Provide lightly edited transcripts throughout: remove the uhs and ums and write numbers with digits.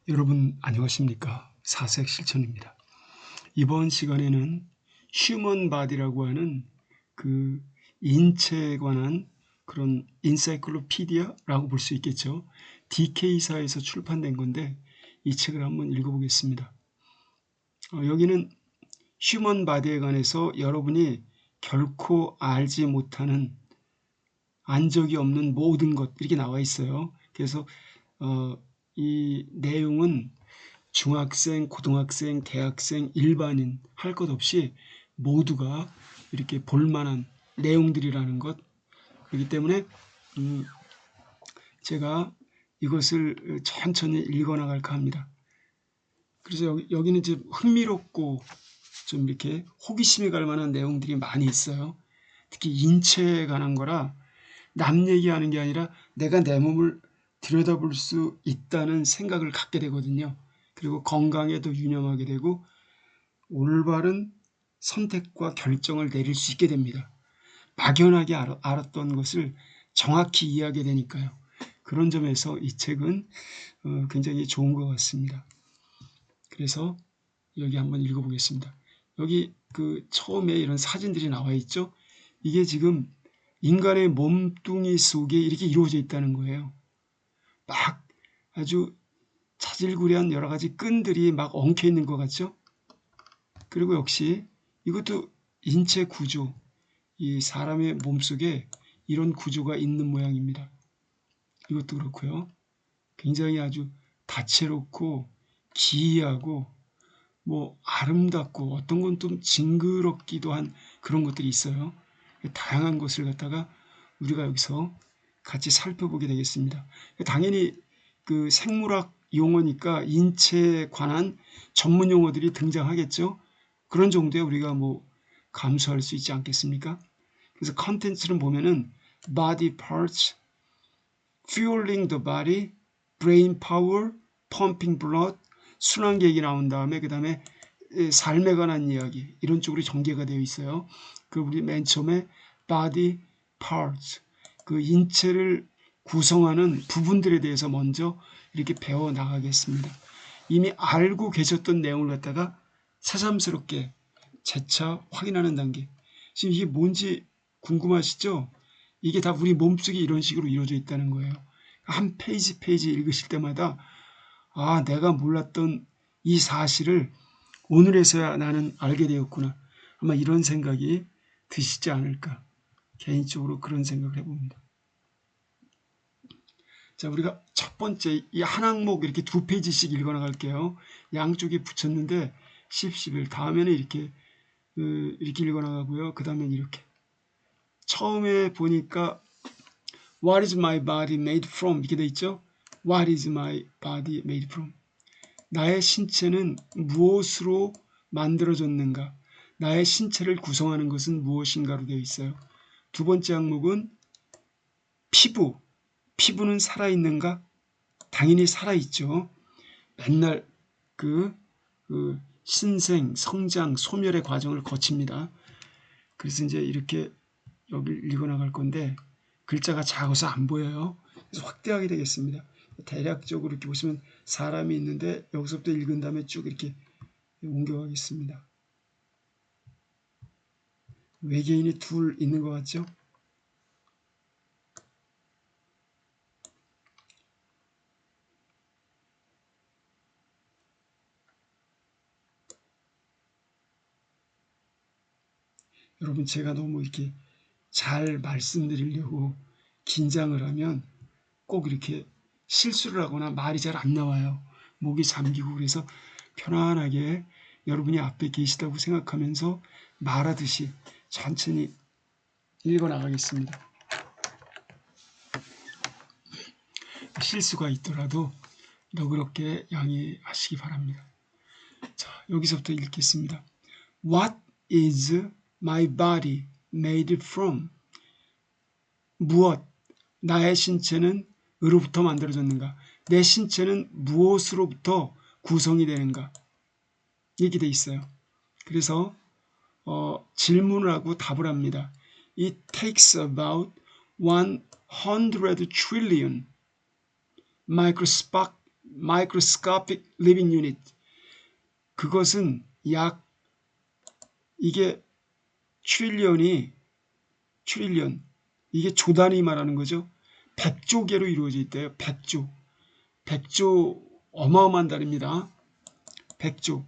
여러분 안녕하십니까? 사색 실천입니다. 이번 시간에는 휴먼 바디라고 하는 그 인체에 관한 그런 인사이클로피디아라고 볼 수 있겠죠. DK사에서 출판된 건데 이 책을 한번 읽어보겠습니다. 여기는 휴먼 바디에 관해서 여러분이 결코 알지 못하는 안 적이 없는 모든 것 이렇게 나와 있어요. 그래서 이 내용은 중학생, 고등학생, 대학생, 일반인 할 것 없이 모두가 이렇게 볼만한 내용들이라는 것. 그렇기 때문에 제가 이것을 천천히 읽어나갈까 합니다. 그래서 여기는 이제 흥미롭고 좀 이렇게 호기심이 갈 만한 내용들이 많이 있어요. 특히 인체에 관한 거라 남 얘기하는 게 아니라 내가 내 몸을 들여다볼 수 있다는 생각을 갖게 되거든요. 그리고 건강에도 유념하게 되고 올바른 선택과 결정을 내릴 수 있게 됩니다. 막연하게 알았던 것을 정확히 이해하게 되니까요. 그런 점에서 이 책은 굉장히 좋은 것 같습니다. 그래서 여기 한번 읽어보겠습니다. 여기 그 처음에 이런 사진들이 나와 있죠. 이게 지금 인간의 몸뚱이 속에 이렇게 이루어져 있다는 거예요. 막 아주 자질구레한 여러 가지 끈들이 막 엉켜 있는 것 같죠? 그리고 역시 이것도 인체 구조, 이 사람의 몸속에 이런 구조가 있는 모양입니다. 이것도 그렇고요. 굉장히 아주 다채롭고 기이하고 뭐 아름답고 어떤 건 좀 징그럽기도 한 그런 것들이 있어요. 다양한 것을 갖다가 우리가 여기서 같이 살펴보게 되겠습니다. 당연히 그 생물학 용어니까 인체에 관한 전문 용어들이 등장하겠죠. 그런 정도에 우리가 뭐 감수할 수 있지 않겠습니까? 그래서 컨텐츠를 보면은 body parts, fueling the body, brain power, pumping blood, 순환계획이 나온 다음에 그 다음에 삶에 관한 이야기 이런 쪽으로 전개가 되어 있어요. 그 우리 맨 처음에 body parts, 그 인체를 구성하는 부분들에 대해서 먼저 이렇게 배워 나가겠습니다. 이미 알고 계셨던 내용을 갖다가 새삼스럽게 재차 확인하는 단계. 지금 이게 뭔지 궁금하시죠? 이게 다 우리 몸속에 이런 식으로 이루어져 있다는 거예요. 한 페이지 읽으실 때마다 아, 내가 몰랐던 이 사실을 오늘에서야 나는 알게 되었구나. 아마 이런 생각이 드시지 않을까. 개인적으로 그런 생각을 해봅니다. 자, 우리가 첫 번째 이 한 항목 이렇게 두 페이지씩 읽어나갈게요. 양쪽에 붙였는데 10, 다음에는 이렇게 읽어나가고요. 그 다음엔 이렇게. 처음에 보니까 What is my body made from? 이렇게 돼 있죠. What is my body made from? 나의 신체는 무엇으로 만들어졌는가? 나의 신체를 구성하는 것은 무엇인가로 되어 있어요. 두 번째 항목은 피부. 피부는 살아있는가? 당연히 살아있죠. 맨날 그 신생, 성장, 소멸의 과정을 거칩니다. 그래서 이제 이렇게 여기 읽어나갈 건데 글자가 작아서 안 보여요. 그래서 확대하게 되겠습니다. 대략적으로 이렇게 보시면 사람이 있는데 여기서부터 읽은 다음에 쭉 이렇게 옮겨가겠습니다. 외계인이 둘 있는 것 같죠? 여러분 제가 너무 이렇게 잘 말씀드리려고 긴장을 하면 꼭 이렇게 실수를 하거나 말이 잘 안 나와요. 목이 잠기고 그래서 편안하게 여러분이 앞에 계시다고 생각하면서 말하듯이 천천히 읽어 나가겠습니다. 실수가 있더라도 너그럽게 양해하시기 바랍니다. 자, 여기서부터 읽겠습니다. What is my body made from? 무엇? 나의 신체는 으로부터 만들어졌는가? 내 신체는 무엇으로부터 구성이 되는가? 이렇게 돼 있어요. 그래서 질문을 하고 답을 합니다. It takes about 100 trillion microspark microscopic living unit. 그것은 약 이게 트릴리언 이게 조 단위 말하는 거죠. 100조 개로 이루어져 있대요. 100조 어마어마한 단위입니다. 100조.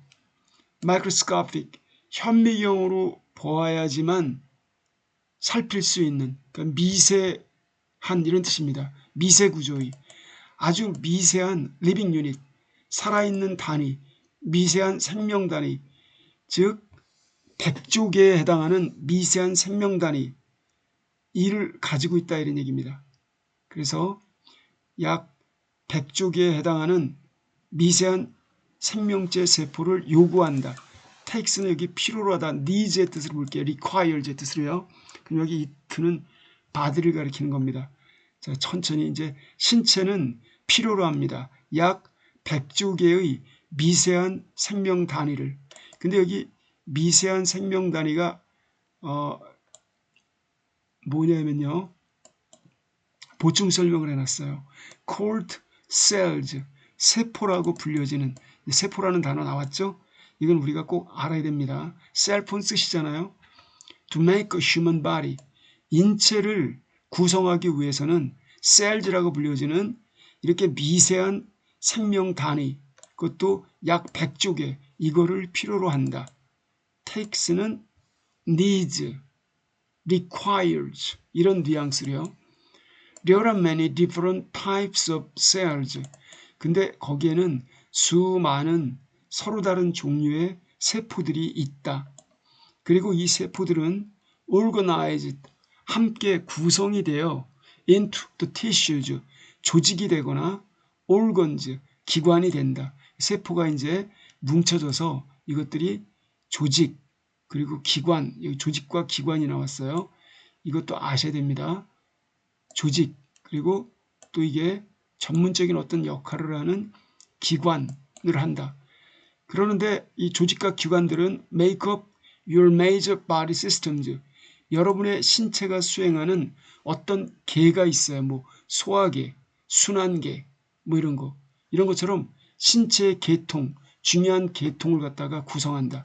microscopic 현미경으로 보아야지만 살필 수 있는 그러니까 미세한 이런 뜻입니다. 미세 구조의 아주 미세한 리빙 유닛 살아있는 단위 미세한 생명 단위 즉 100조 개에 해당하는 미세한 생명 단위 이를 가지고 있다 이런 얘기입니다. 그래서 약 100조 개에 해당하는 미세한 생명체 세포를 요구한다. takes는 여기 필요로 하다, needs의 뜻을 볼게요. require의 뜻으로요. 그럼 여기 it는 body를 가리키는 겁니다. 자, 천천히 이제 신체는 필요로 합니다. 약 100조 개의 미세한 생명 단위를. 근데 여기 미세한 생명 단위가 뭐냐면요. 보충 설명을 해놨어요. cold cells, 세포라고 불려지는 세포라는 단어 나왔죠? 이건 우리가 꼭 알아야 됩니다. 셀폰 쓰시잖아요. To make a human body, 인체를 구성하기 위해서는 cells라고 불려지는 이렇게 미세한 생명 단위, 그것도 약 100조 개, 이거를 필요로 한다. takes는 needs, requires 이런 뉘앙스로요. There are many different types of cells. 근데 거기에는 수많은 서로 다른 종류의 세포들이 있다. 그리고 이 세포들은 organized, 함께 구성이 되어 into the tissues, 조직이 되거나 organs, 기관이 된다. 세포가 이제 뭉쳐져서 이것들이 조직, 그리고 기관, 여기 조직과 기관이 나왔어요. 이것도 아셔야 됩니다. 조직, 그리고 또 이게 전문적인 어떤 역할을 하는 기관을 한다. 그러는데 이 조직과 기관들은 make up your major body systems. 여러분의 신체가 수행하는 어떤 계가 있어요. 뭐 소화계, 순환계, 뭐 이런 거. 이런 것처럼 신체의 계통, 중요한 계통을 갖다가 구성한다.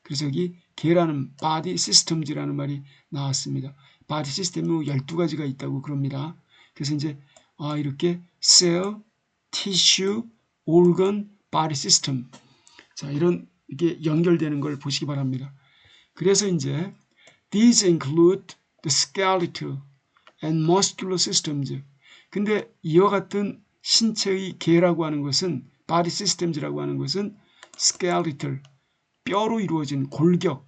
그래서 여기 계라는 body systems라는 말이 나왔습니다. body system이 12가지가 있다고 그럽니다. 그래서 이제 이렇게 cell, tissue, organ, body system. 자, 이런 이게 연결되는 걸 보시기 바랍니다. 그래서 이제 these include the skeletal and muscular systems. 근데 이와 같은 신체의 계라고 하는 것은 body systems라고 하는 것은 skeletal, 뼈로 이루어진 골격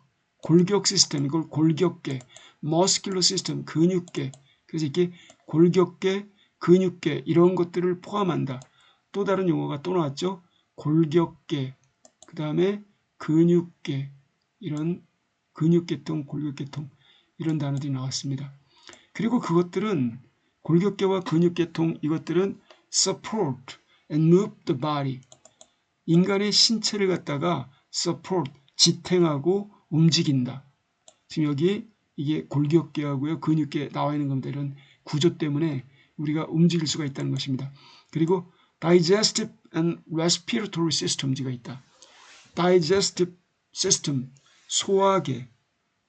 시스템, 이걸 골격계, muscular system, 근육계. 그래서 이렇게 골격계, 근육계 이런 것들을 포함한다. 또 다른 용어가 또 나왔죠. 골격계, 그 다음에 근육계, 이런 근육계통, 골격계통 이런 단어들이 나왔습니다. 그리고 그것들은 골격계와 근육계통 이것들은 support and move the body. 인간의 신체를 갖다가 support, 지탱하고 움직인다. 지금 여기 이게 골격계하고요, 근육계 나와 있는 겁니다. 이런 구조 때문에 우리가 움직일 수가 있다는 것입니다. 그리고 digestive and respiratory systems가 있다. digestive system, 소화계,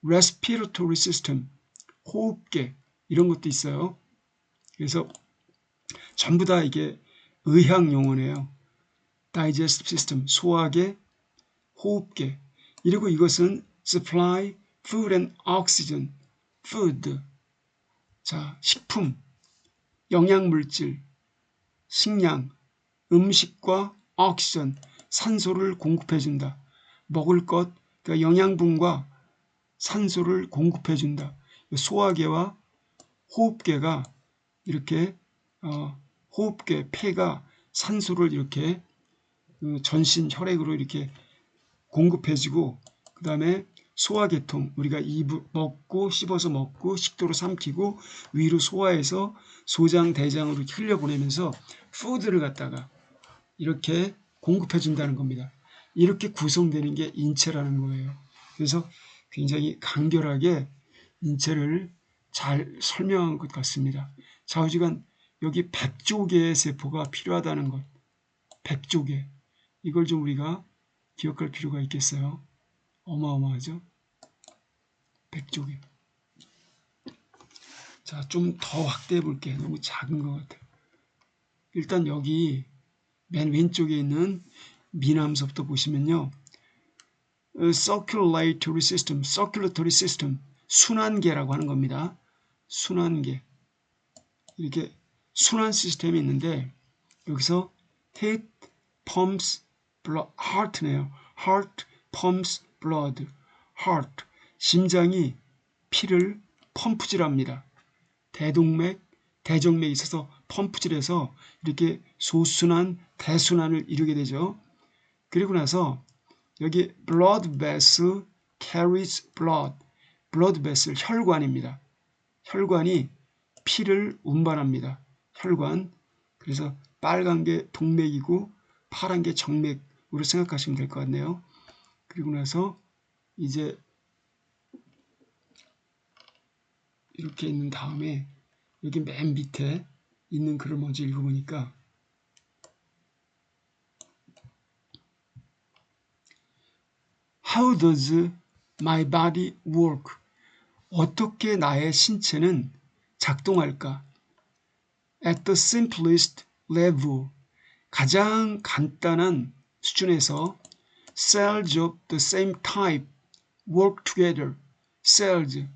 respiratory system, 호흡계 이런 것도 있어요. 그래서 전부 다 이게 의학 용어네요. digestive system, 소화계, 호흡계. 그리고 이것은 supply food and oxygen, food. 자, 식품, 영양물질, 식량, 음식과 oxygen, 산소를 공급해준다. 먹을 것, 그러니까 영양분과 산소를 공급해준다. 소화계와 호흡계가 이렇게 호흡계, 폐가 산소를 이렇게 전신 혈액으로 이렇게 공급해주고, 그 다음에 소화계통, 우리가 먹고 씹어서 먹고 식도로 삼키고 위로 소화해서 소장, 대장으로 흘려보내면서 푸드를 갖다가 이렇게 공급해준다는 겁니다. 이렇게 구성되는 게 인체라는 거예요. 그래서 굉장히 간결하게 인체를 잘 설명한 것 같습니다. 좌우지간 여기 100조 개의 세포가 필요하다는 것. 100조개. 이걸 좀 우리가 기억할 필요가 있겠어요. 어마어마하죠? 100조개. 자, 좀 더 확대해 볼게. 너무 작은 것 같아요. 일단 여기 맨 왼쪽에 있는 미남서부터 보시면요. circulatory system, 순환계라고 하는 겁니다. 순환계. 이렇게 순환 시스템이 있는데 여기서 heart pumps blood, heart네요. heart pumps blood, heart. 심장이 피를 펌프질합니다. 대동맥, 대정맥이 있어서 펌프질해서 이렇게 소순환, 대순환을 이루게 되죠. 그리고 나서 여기 blood vessel carries blood, blood vessel 혈관입니다. 혈관이 피를 운반합니다. 혈관. 그래서 빨간 게 동맥이고 파란 게 정맥으로 생각하시면 될 것 같네요. 그리고 나서 이제 이렇게 있는 다음에 여기 맨 밑에 있는 글을 먼저 읽어보니까 How does my body work? 어떻게 나의 신체는 작동할까? At the simplest level, 가장 간단한 수준에서 cells of the same type work together. cells,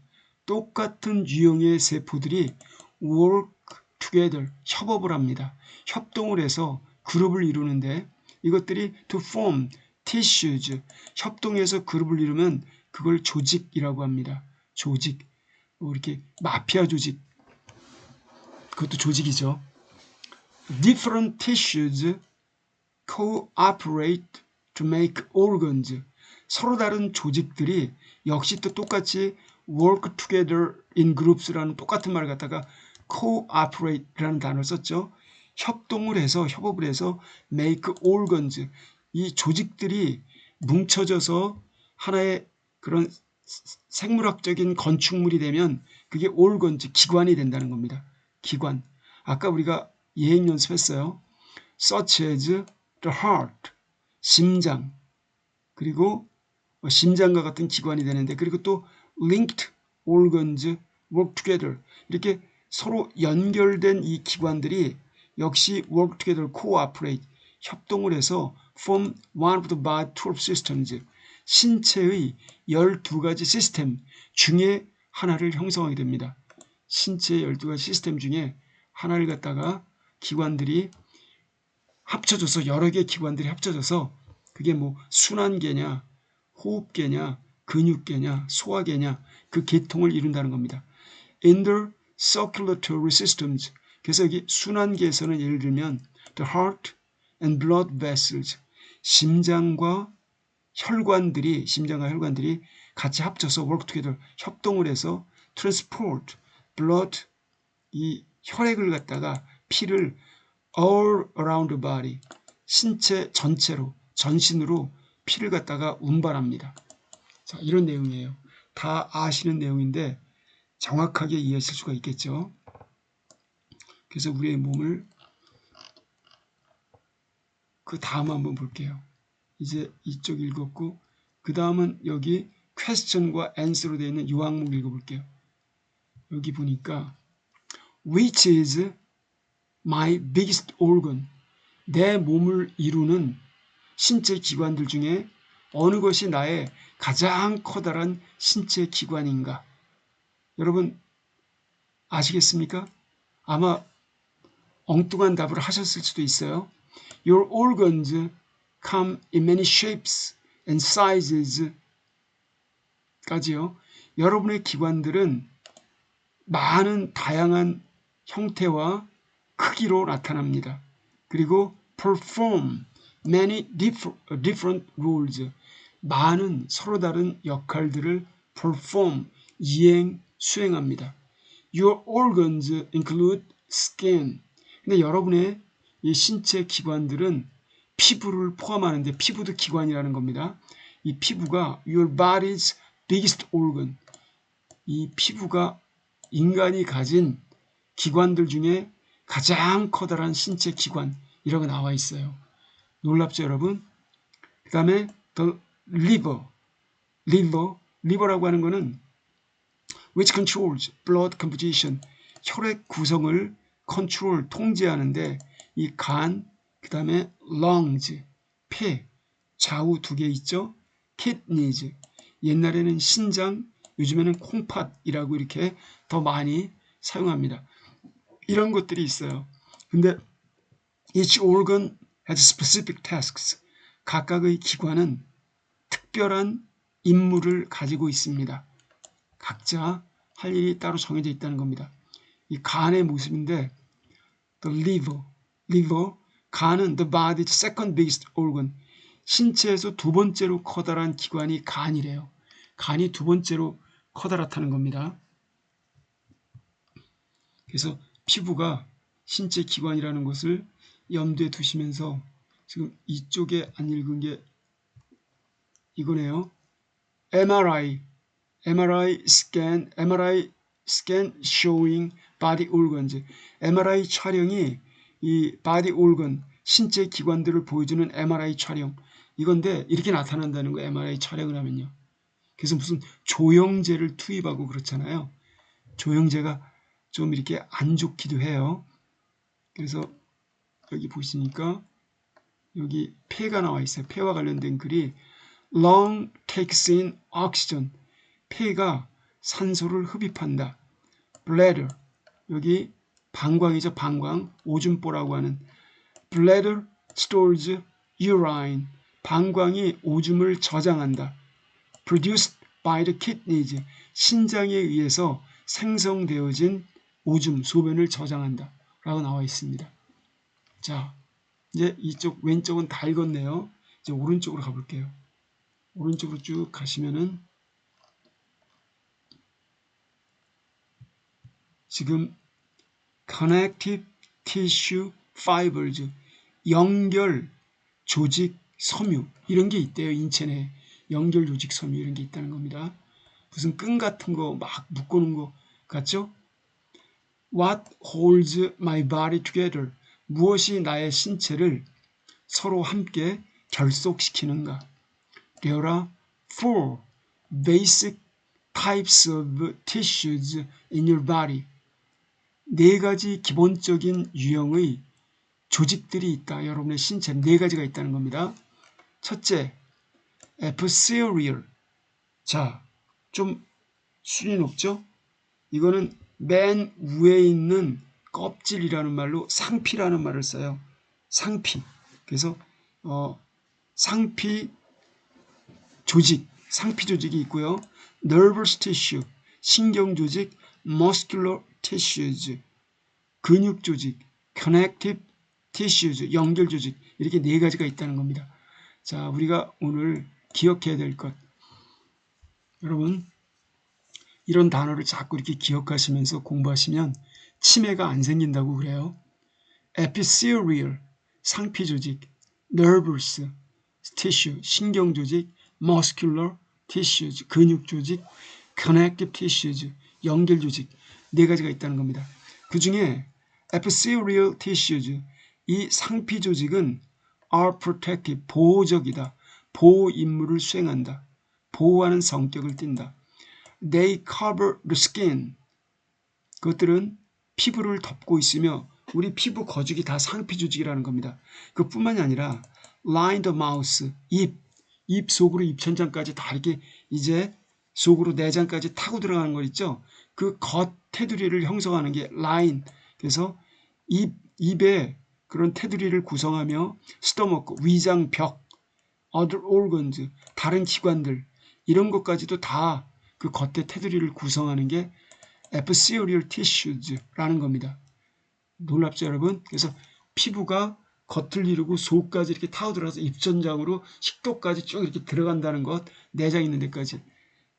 똑같은 유형의 세포들이 work together, 협업을 합니다. 협동을 해서 그룹을 이루는데 이것들이 to form tissues, 협동해서 그룹을 이루면 그걸 조직이라고 합니다. 조직, 뭐 이렇게 마피아 조직, 그것도 조직이죠. Different tissues cooperate to make organs. 서로 다른 조직들이 역시 또 똑같이 work together in groups라는 똑같은 말을 갖다가 cooperate라는 단어를 썼죠. 협동을 해서 협업을 해서 make organs. 이 조직들이 뭉쳐져서 하나의 그런 생물학적인 건축물이 되면 그게 organs, 기관이 된다는 겁니다. 기관. 아까 우리가 예행 연습했어요. such as the heart, 심장. 그리고 심장과 같은 기관이 되는데 그리고 또 linked organs work together. 이렇게 서로 연결된 이 기관들이 역시 work together, cooperate, 협동을 해서 form one of the body 12 systems. 신체의 12가지 시스템 중에 하나를 형성하게 됩니다. 신체의 12가지 시스템 중에 하나를 갖다가 기관들이 합쳐져서 여러 개의 기관들이 합쳐져서 그게 뭐 순환계냐, 호흡계냐, 근육계냐, 소화계냐 그 계통을 이룬다는 겁니다. In the circulatory systems. 그래서 여기 순환계에서는 예를 들면 the heart and blood vessels. 심장과 혈관들이 같이 합쳐서 work together, 협동을 해서 transport blood, 이 혈액을 갖다가 피를 all around the body, 신체 전체로, 전신으로 피를 갖다가 운반합니다. 자, 이런 내용이에요. 다 아시는 내용인데 정확하게 이해하실 수가 있겠죠. 그래서 우리의 몸을 그 다음 한번 볼게요. 이제 이쪽 읽었고 그 다음은 여기 question과 answer로 되어 있는 이 항목 읽어볼게요. 여기 보니까 which is my biggest organ? 내 몸을 이루는 신체 기관들 중에 어느 것이 나의 가장 커다란 신체 기관인가? 여러분 아시겠습니까? 아마 엉뚱한 답을 하셨을 수도 있어요. Your organs come in many shapes and sizes 까지요. 여러분의 기관들은 많은 다양한 형태와 크기로 나타납니다. 그리고 perform many different roles. 많은 서로 다른 역할들을 perform, 수행합니다. Your organs include skin. 근데 여러분의 이 신체 기관들은 피부를 포함하는데 피부도 기관이라는 겁니다. 이 피부가 your body's biggest organ. 이 피부가 인간이 가진 기관들 중에 가장 커다란 신체 기관이라고 나와 있어요. 놀랍죠, 여러분? 그 다음에 the liver라고 하는 거는 which controls blood composition, 혈액 구성을 컨트롤, 통제하는데 이 간, 그 다음에 lungs, 폐, 좌우 두 개 있죠? kidneys, 옛날에는 신장, 요즘에는 콩팥이라고 이렇게 더 많이 사용합니다. 이런 것들이 있어요. 근데 each organ has specific tasks. 각각의 기관은 특별한 임무를 가지고 있습니다. 각자 할 일이 따로 정해져 있다는 겁니다. 이 간의 모습인데 the liver, 간은 the body's second biggest organ. 신체에서 두 번째로 커다란 기관이 간이래요. 간이 두 번째로 커다랗다는 겁니다. 그래서 피부가 신체 기관이라는 것을 염두에 두시면서 지금 이쪽에 안 읽은 게 이거네요. MRI scan showing body organs. MRI 촬영이 이 body organ, 신체 기관들을 보여주는 MRI 촬영. 이건데 이렇게 나타난다는 거예요. MRI 촬영을 하면요. 그래서 무슨 조영제를 투입하고 그렇잖아요. 조영제가 좀 이렇게 안 좋기도 해요. 그래서 여기 보시니까 여기 폐가 나와 있어요. 폐와 관련된 글이 lung takes in oxygen. 폐가 산소를 흡입한다. bladder, 여기 방광이죠. 방광, 오줌보라고 하는 bladder stores urine. 방광이 오줌을 저장한다. produced by the kidneys, 신장에 의해서 생성되어진 오줌, 소변을 저장한다 라고 나와 있습니다. 자, 이제 이쪽 왼쪽은 다 읽었네요. 이제 오른쪽으로 가볼게요. 오른쪽으로 쭉 가시면은 지금 connective tissue fibers, 연결 조직 섬유 이런 게 있대요. 인체 내에 연결 조직 섬유 이런 게 있다는 겁니다. 무슨 끈 같은 거 막 묶어놓은 거 같죠? What holds my body together? 무엇이 나의 신체를 서로 함께 결속시키는가? There are 4 basic types of tissues in your body. 4가지 기본적인 유형의 조직들이 있다. 여러분의 신체에 4가지가 있다는 겁니다. 첫째, epithelial. 자, 좀 수준이 높죠? 이거는 맨 위에 있는 껍질이라는 말로 상피라는 말을 써요. 상피. 그래서 상피 조직, 상피 조직이 있고요. nervous tissue, 신경 조직, muscular tissues, 근육 조직, connective tissues, 연결 조직, 이렇게 4가지가 있다는 겁니다. 자, 우리가 오늘 기억해야 될 것. 여러분, 이런 단어를 자꾸 이렇게 기억하시면서 공부하시면 치매가 안 생긴다고 그래요. epithelial, 상피 조직, nervous tissue, 신경 조직, muscular tissues, 근육 조직, connective tissues, 연결 조직, 4가지가 있다는 겁니다. 그 중에 epithelial tissues, 이 상피 조직은 are protective, 보호적이다. 보호 임무를 수행한다. 보호하는 성격을 띈다. They cover the skin. 그것들은 피부를 덮고 있으며 우리 피부 거죽이 다 상피 조직이라는 겁니다. 그뿐만이 아니라 line the mouth, 입 속으로 입천장까지 다 이렇게 이제 속으로 내장까지 타고 들어가는 거 있죠. 그 겉 테두리를 형성하는 게 line. 그래서 입에 그런 테두리를 구성하며 스토머크, 위장 벽, other organs, 다른 기관들 이런 것까지도 다 그 겉에 테두리를 구성하는 게 epithelial tissues라는 겁니다. 놀랍죠, 여러분? 그래서 피부가 겉을 이루고 속까지 이렇게 타고 들어가서 입천장으로 식도까지 쭉 이렇게 들어간다는 것, 내장 있는 데까지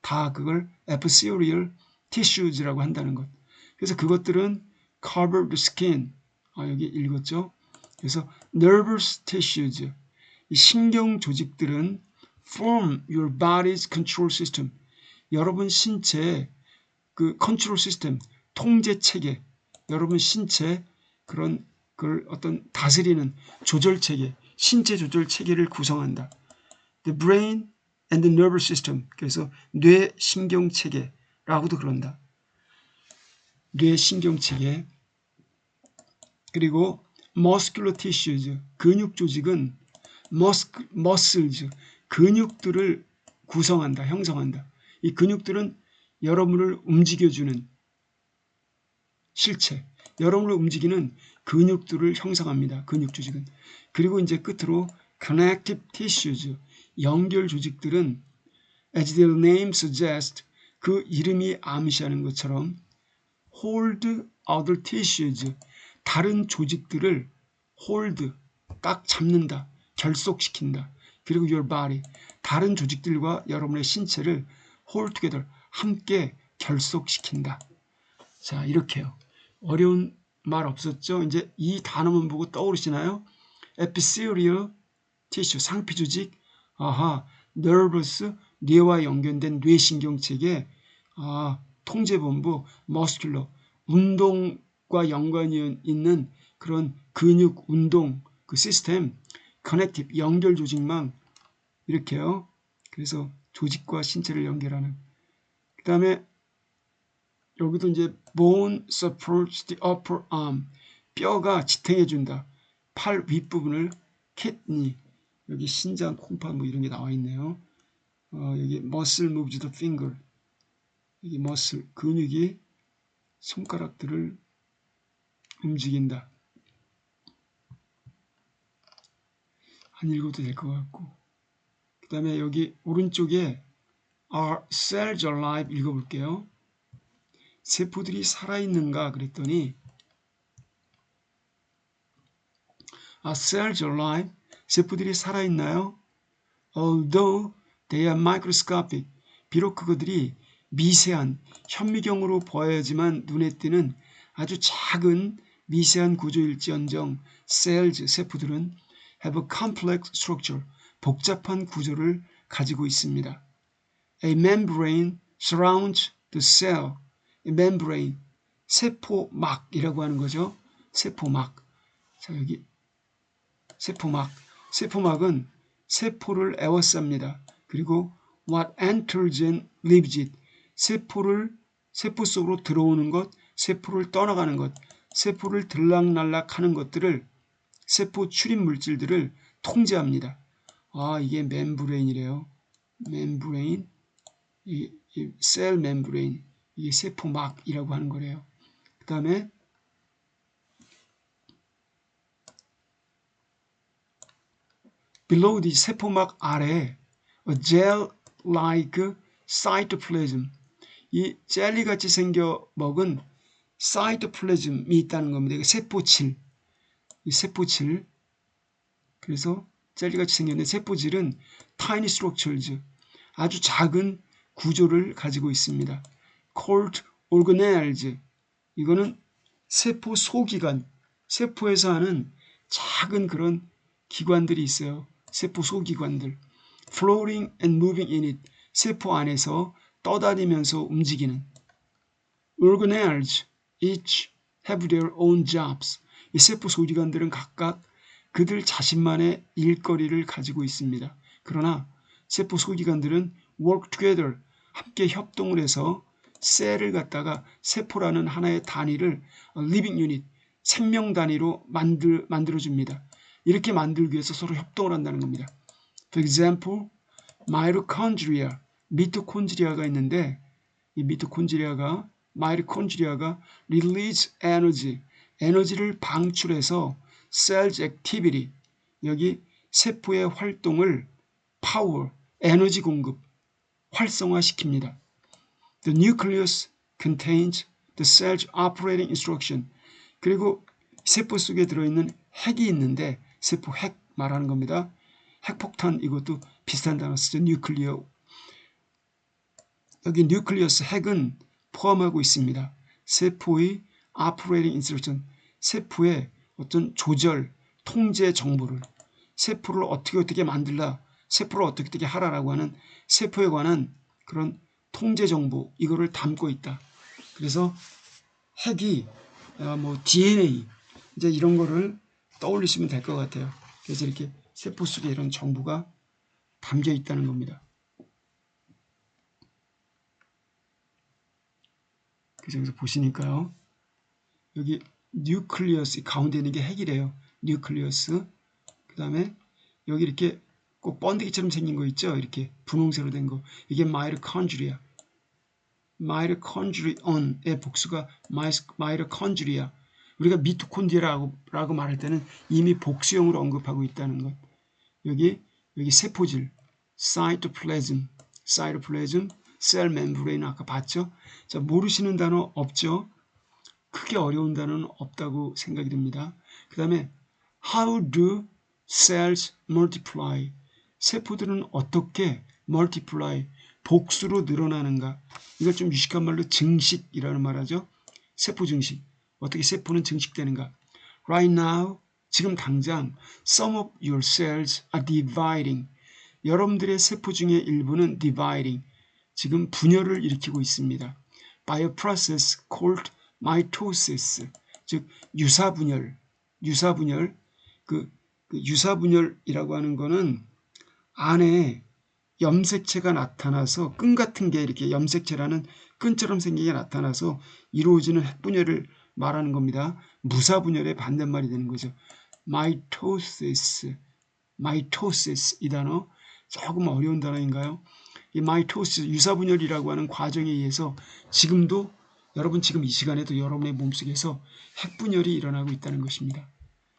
다 그걸 epithelial tissues라고 한다는 것. 그래서 그것들은 cover the skin. 여기 읽었죠? 그래서 nervous tissues, 이 신경 조직들은 form your body's control system. 여러분 신체의 그 컨트롤 시스템, 통제 체계, 여러분 신체 그런 그 어떤 다스리는 조절 체계 신체 조절 체계를 구성한다. The brain and the nervous system. 그래서 뇌 신경 체계라고도 그런다. 뇌 신경 체계. 그리고 muscular tissues. 근육 조직은 muscles. 근육들을 구성한다, 형성한다. 이 근육들은 여러분을 움직여주는 실체, 여러분을 움직이는 근육들을 형성합니다. 근육 조직은. 그리고 이제 끝으로 connective tissues, 연결 조직들은 as their name suggests, 그 이름이 암시하는 것처럼 hold other tissues, 다른 조직들을 hold, 딱 잡는다, 결속시킨다. 그리고 your body, 다른 조직들과 여러분의 신체를 hold together, 함께 결속시킨다. 자, 이렇게요. 어려운 말 없었죠? 이제 이 단어만 보고 떠오르시나요? epithelial tissue, 상피 조직, 아하, nervous, 뇌와 연결된 뇌신경체계, 통제본부, muscular, 운동과 연관이 있는 그런 근육 운동 그 시스템, connective, 연결 조직망, 이렇게요. 그래서 조직과 신체를 연결하는. 그 다음에 여기도 이제 bone supports the upper arm, 뼈가 지탱해준다. 팔 윗부분을 kidney, 여기 신장, 콩팥 뭐 이런 게 나와 있네요. 여기 muscle moves the finger, 여기 muscle, 근육이 손가락들을 움직인다. 안 읽어도 될 것 같고. 그 다음에 여기 오른쪽에 Are cells alive? 읽어볼게요. 세포들이 살아있는가 그랬더니 Are cells alive? 세포들이 살아있나요? Although they are microscopic, 비록 그것들이 미세한 현미경으로 보아야지만 눈에 띄는 아주 작은 미세한 구조일지언정 cells, 세포들은 have a complex structure, 복잡한 구조를 가지고 있습니다. A membrane surrounds the cell. A membrane, 세포막이라고 하는 거죠. 세포막. 자, 여기 세포막. 세포막은 세포를 에워쌉니다. 그리고 what enters and leaves it. 세포 속으로 들어오는 것, 세포를 떠나가는 것, 세포를 들락날락하는 것들을, 세포 출입 물질들을 통제합니다. 이게 멤브레인이래요. 멤브레인, 이 셀 멤브레인, 이게 세포막이라고 하는 거래요. 그 다음에 below the 세포막 아래 a gel-like cytoplasm, 이 젤리같이 생겨 먹은 사이토플래즘이 있다는 겁니다. 세포질, 이 세포질. 그래서 젤리같이 생겼는데 세포질은 tiny structures, 아주 작은 구조를 가지고 있습니다. called organelles, 이거는 세포 소기관, 세포에서 하는 작은 그런 기관들이 있어요. 세포 소기관들. floating and moving in it, 세포 안에서 떠다니면서 움직이는. organelles each have their own jobs, 이 세포 소기관들은 각각 그들 자신만의 일거리를 가지고 있습니다. 그러나 세포 소기관들은 work together, 함께 협동을 해서 셀을 갖다가 세포라는 하나의 단위를 living unit, 생명 단위로 만들어줍니다. 이렇게 만들기 위해서 서로 협동을 한다는 겁니다. For example, mitochondria, 미토콘드리아가 있는데 이 미토콘드리아가 release energy, 에너지를 방출해서 cells activity, 여기 세포의 활동을 power, 에너지 공급, 활성화시킵니다. The nucleus contains the cell's operating instruction. 그리고 세포 속에 들어있는 핵이 있는데 세포 핵 말하는 겁니다. 핵폭탄, 이것도 비슷한 단어 쓰죠. 뉴클리어. 여기 뉴클리어스 핵은 포함하고 있습니다. 세포의 operating instruction, 세포의 어떤 조절, 통제 정보를, 세포를 어떻게 만들라, 세포를 어떻게 하라라고 하는 세포에 관한 그런 통제 정보, 이거를 담고 있다. 그래서 핵이 뭐 DNA, 이제 이런 거를 떠올리시면 될 것 같아요. 그래서 이렇게 세포 속에 이런 정보가 담겨 있다는 겁니다. 그래서 여기서 보시니까요. 여기 뉴클리어스 가운데 있는 게 핵이래요. 뉴클리어스. 그 다음에 여기 이렇게 꼭 번데기처럼 생긴 거 있죠. 이렇게 분홍색으로 된 거. 이게 마이토콘드리아. 마이토콘드리온의 복수가 마이토콘드리아. 우리가 미토콘드리아라고 말할 때는 이미 복수형으로 언급하고 있다는 것. 여기 세포질, 사이토플래즘, 셀 멤브레인 아까 봤죠? 자, 모르시는 단어 없죠? 크게 어려운 단어는 없다고 생각이 듭니다. 그 다음에 How do cells multiply? 세포들은 어떻게 multiply, 복수로 늘어나는가? 이걸 좀 유식한 말로 증식이라는 말하죠. 세포 증식. 어떻게 세포는 증식되는가? Right now, 지금 당장 some of your cells are dividing. 여러분들의 세포 중에 일부는 dividing, 지금 분열을 일으키고 있습니다. By a process called mitosis, 즉 유사분열. 그 유사분열이라고 하는 거는 안에 염색체가 나타나서 끈 같은 게 이렇게 염색체라는 끈처럼 생긴 게 나타나서 이루어지는 핵분열을 말하는 겁니다. 무사분열의 반대말이 되는 거죠. 마이토시스 이 단어 조금 어려운 단어인가요? 이 마이토시스 유사분열이라고 하는 과정에 의해서 지금도 여러분 지금 이 시간에도 여러분의 몸속에서 핵분열이 일어나고 있다는 것입니다.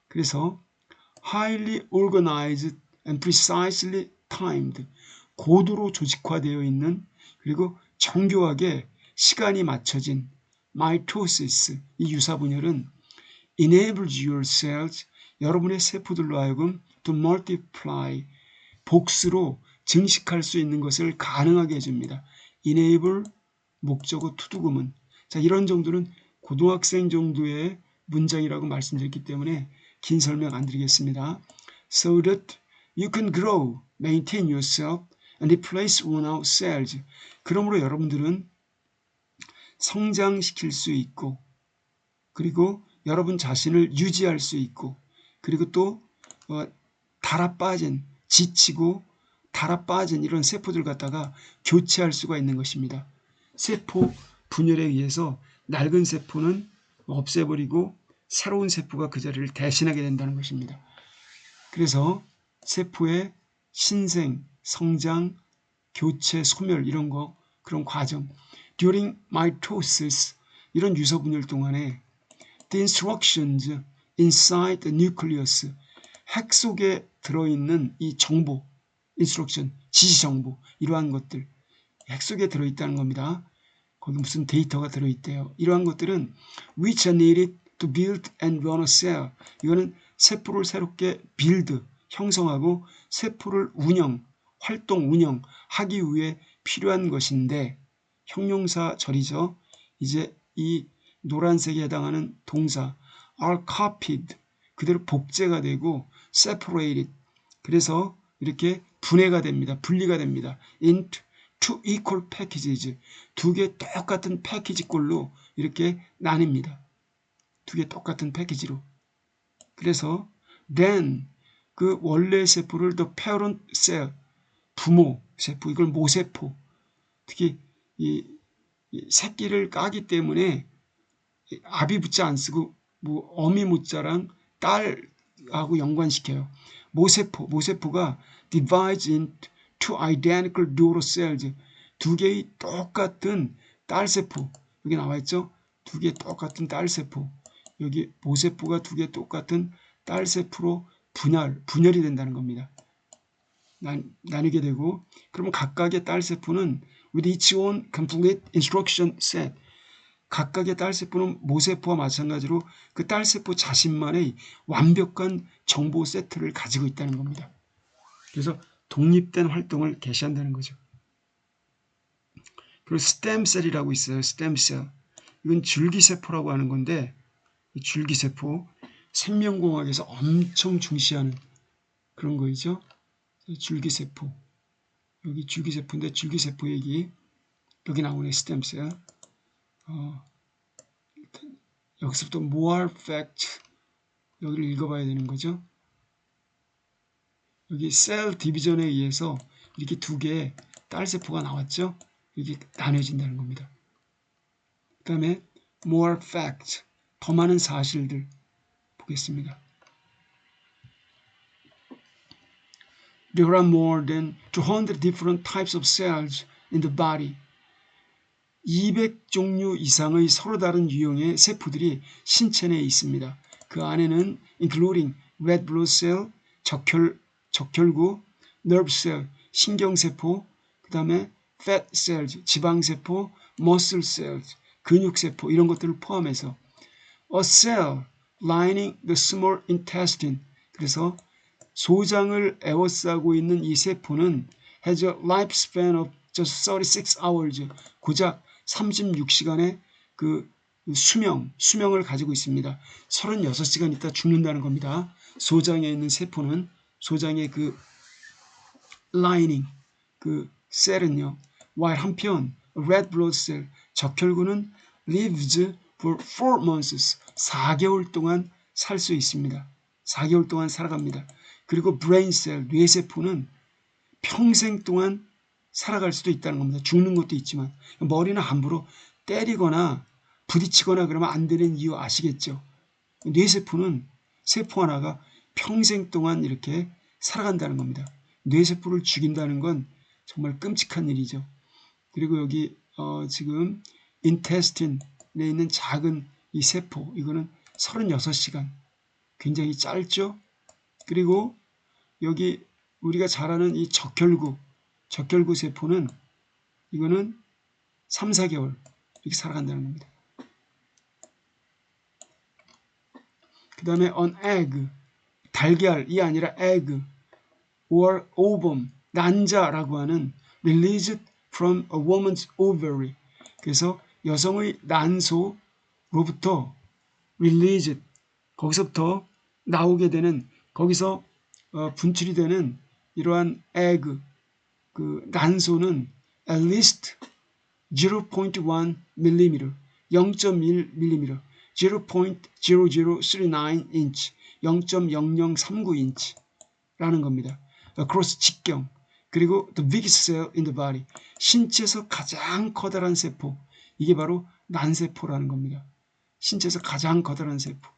그래서 highly organized and precisely timed, 고도로 조직화되어 있는 그리고 정교하게 시간이 맞춰진 마이토시스, 이 유사분열은 enables your cells, 여러분의 세포들로 하여금 to multiply, 복수로 증식할 수 있는 것을 가능하게 해줍니다. enable, 목적어 투두구문. 자, 이런 정도는 고등학생 정도의 문장이라고 말씀드렸기 때문에 긴 설명 안 드리겠습니다. So that you can grow, maintain yourself, and replace worn-out cells. 그러므로 여러분들은 성장시킬 수 있고, 그리고 여러분 자신을 유지할 수 있고, 그리고 또 달아빠진, 지치고 달아빠진 이런 세포들 갖다가 교체할 수가 있는 것입니다. 세포 분열에 의해서 낡은 세포는 없애버리고 새로운 세포가 그 자리를 대신하게 된다는 것입니다. 그래서 세포의 신생, 성장, 교체, 소멸 이런 거, 그런 과정. During mitosis, 이런 유서분열 동안에 the instructions inside the nucleus, 핵 속에 들어있는 이 정보, instruction, 지시정보, 이러한 것들, 핵 속에 들어있다는 겁니다. 거기 무슨 데이터가 들어있대요. 이러한 것들은 which are needed to build and run a cell. 이거는 세포를 새롭게 build, 형성하고 세포를 활동 운영하기 위해 필요한 것인데, 형용사절이죠. 이제 이 노란색에 해당하는 동사 are copied, 그대로 복제가 되고 separated, 그래서 이렇게 분해가 됩니다. 분리가 됩니다. into two equal packages, 두 개 똑같은 패키지꼴로 이렇게 나뉩니다. 두 개 똑같은 패키지로. 그래서 then 그 원래 세포를 the parent cell, 부모 세포, 이걸 모세포, 특히 이 새끼를 까기 때문에 아비 붙자 안 쓰고 뭐 어미 못자랑 딸하고 연관시켜요. 모세포가 divides into two identical daughter cells, 두 개의 똑같은 딸세포, 여기 나와 있죠? 두 개 똑같은 딸세포, 여기 모세포가 두 개 똑같은 딸세포로 분열이 된다는 겁니다. 나뉘게 되고, 그러면 각각의 딸세포는 with its own complete instruction set, 각각의 딸세포는 모세포와 마찬가지로 그 딸세포 자신만의 완벽한 정보 세트를 가지고 있다는 겁니다. 그래서 독립된 활동을 개시한다는 거죠. 그리고 스템셀이라고 있어요. 스템셀. 이건 줄기세포라고 하는 건데, 이 줄기세포, 생명공학에서 엄청 중시하는 그런 거이죠. 줄기세포. 여기 줄기세포인데 줄기세포 얘기 여기 나오네. 스템셀. 여기서부터 more fact, 여기를 읽어봐야 되는 거죠. 여기 셀 디비전에 의해서 이렇게 두 개의 딸세포가 나왔죠. 이게 나눠진다는 겁니다. 그 다음에 more facts, 더 많은 사실들 보겠습니다. There are more than 200 different types of cells in the body. 200종류 이상의 서로 다른 유형의 세포들이 신체 내에 있습니다. 그 안에는 including red blood cell, 적혈구, nerve cell, 신경세포, 그 다음에 fat cells, 지방세포, muscle cells, 근육세포 이런 것들을 포함해서 a cell lining the small intestine, 그래서 소장을 에워싸고 있는 이 세포는 has a lifespan of just 36 hours, 고작 36시간의 그 수명을 가지고 있습니다. 36시간 있다 죽는다는 겁니다. 소장에 있는 세포는, 소장의 그 lining, 그 셀은요. while 한편 red blood cell, 적혈구는 lives for 4 months, 4개월 동안 살 수 있습니다. 4개월 동안 살아갑니다. 그리고 brain cell, 뇌세포는 평생 동안 살아갈 수도 있다는 겁니다. 죽는 것도 있지만 머리는 함부로 때리거나 부딪히거나 그러면 안 되는 이유 아시겠죠? 뇌세포는 세포 하나가 평생 동안 이렇게 살아간다는 겁니다. 뇌세포를 죽인다는 건 정말 끔찍한 일이죠. 그리고 여기 지금 intestine에 있는 작은 이 세포, 이거는 36시간, 굉장히 짧죠? 그리고 여기 우리가 잘 아는 이 적혈구 세포는 이거는 3, 4개월 이렇게 살아간다는 겁니다. 그 다음에 an egg, 달걀이 아니라 egg or ovum, 난자라고 하는 released from a woman's ovary, 그래서 여성의 난소로부터 released, 거기서부터 나오게 되는, 거기서 분출이 되는 이러한 egg, 그 난소는 at least 0.1mm, 0.1mm, 0.0039 inch, 0.0039인치라는 겁니다. across 직경. 그리고 the biggest cell in the body, 신체에서 가장 커다란 세포, 이게 바로 난세포라는 겁니다. 신체에서 가장 커다란 세포,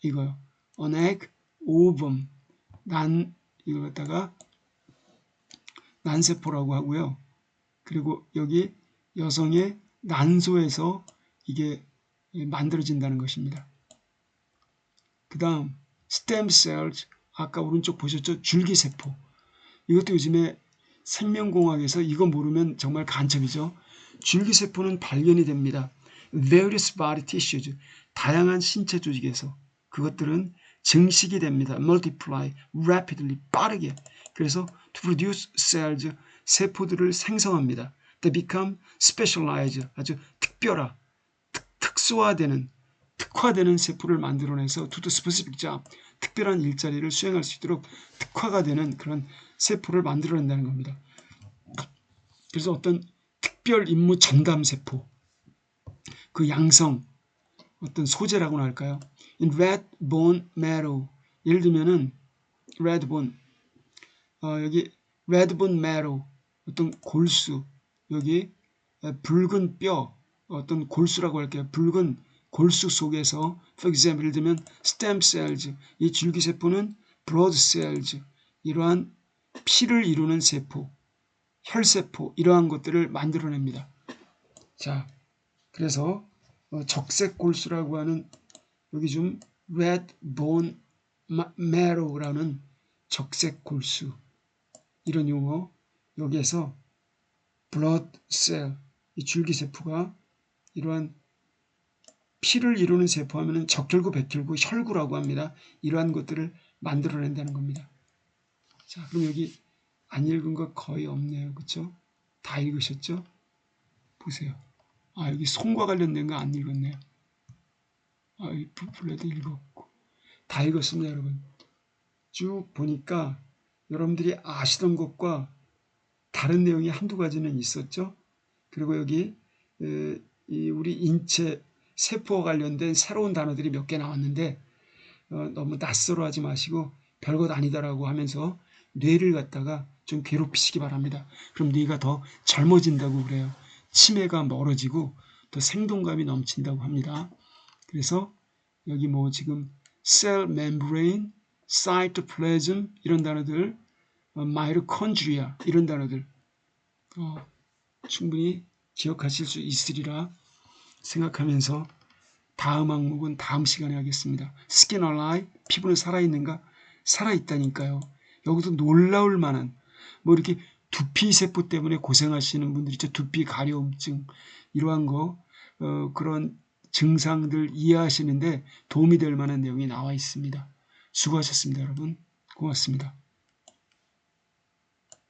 이거요. an egg, ovum, 이걸 갖다가 난세포라고 하고요. 그리고 여기 여성의 난소에서 이게 만들어진다는 것입니다. 그 다음 stem cells, 아까 오른쪽 보셨죠? 줄기세포. 이것도 요즘에 생명공학에서 이거 모르면 정말 간첩이죠. 줄기세포는 발견이 됩니다. various body tissues, 다양한 신체 조직에서 그것들은 증식이 됩니다. multiply rapidly, 빠르게. 그래서 to produce cells, 세포들을 생성합니다. They become specialized, 아주 특화되는 세포를 만들어내서 to the specific job, 특별한 일자리를 수행할 수 있도록 특화가 되는 그런 세포를 만들어낸다는 겁니다. 그래서 어떤 특별 임무 전담 세포, 그 양성, 어떤 소재라고나 할까요? In red bone marrow, 예를 들면은 red bone, 여기 red bone marrow, 어떤 골수, 여기 붉은 뼈, 어떤 골수라고 할게요. 붉은 골수 속에서, for example, 예를 들면 stem cells, 이 줄기세포는 blood cells, 이러한 피를 이루는 세포, 혈세포, 이러한 것들을 만들어냅니다. 자, 그래서 적색골수라고 하는, 여기 좀 red bone marrow라는 적색골수, 이런 용어, 여기에서 blood cell, 이 줄기세포가 이러한 피를 이루는 세포 하면은 적혈구, 백혈구, 혈구라고 합니다. 이러한 것들을 만들어낸다는 겁니다. 자, 그럼 여기 안 읽은 거 거의 없네요. 그렇죠? 다 읽으셨죠? 보세요. 아, 여기 손과 관련된 거 안 읽었네요. 아, 이 블레도 읽었고. 다 읽었습니다, 여러분. 쭉 보니까 여러분들이 아시던 것과 다른 내용이 한두 가지는 있었죠. 그리고 여기 이 우리 인체 세포와 관련된 새로운 단어들이 몇 개 나왔는데 너무 낯설어 하지 마시고 별것 아니다라고 하면서 뇌를 갖다가 좀 괴롭히시기 바랍니다. 그럼 뇌가 더 젊어진다고 그래요. 치매가 멀어지고 더 생동감이 넘친다고 합니다. 그래서 여기 뭐 지금 cell membrane, cytoplasm 이런 단어들, mitochondria 이런 단어들 충분히 기억하실 수 있으리라 생각하면서 다음 항목은 다음 시간에 하겠습니다. Skin alive, 피부는 살아있는가? 살아있다니까요. 여기서 놀라울 만한 뭐 이렇게 두피세포 때문에 고생하시는 분들 있죠. 두피 가려움증 이러한 거 그런 증상들 이해하시는데 도움이 될 만한 내용이 나와 있습니다. 수고하셨습니다, 여러분. 고맙습니다.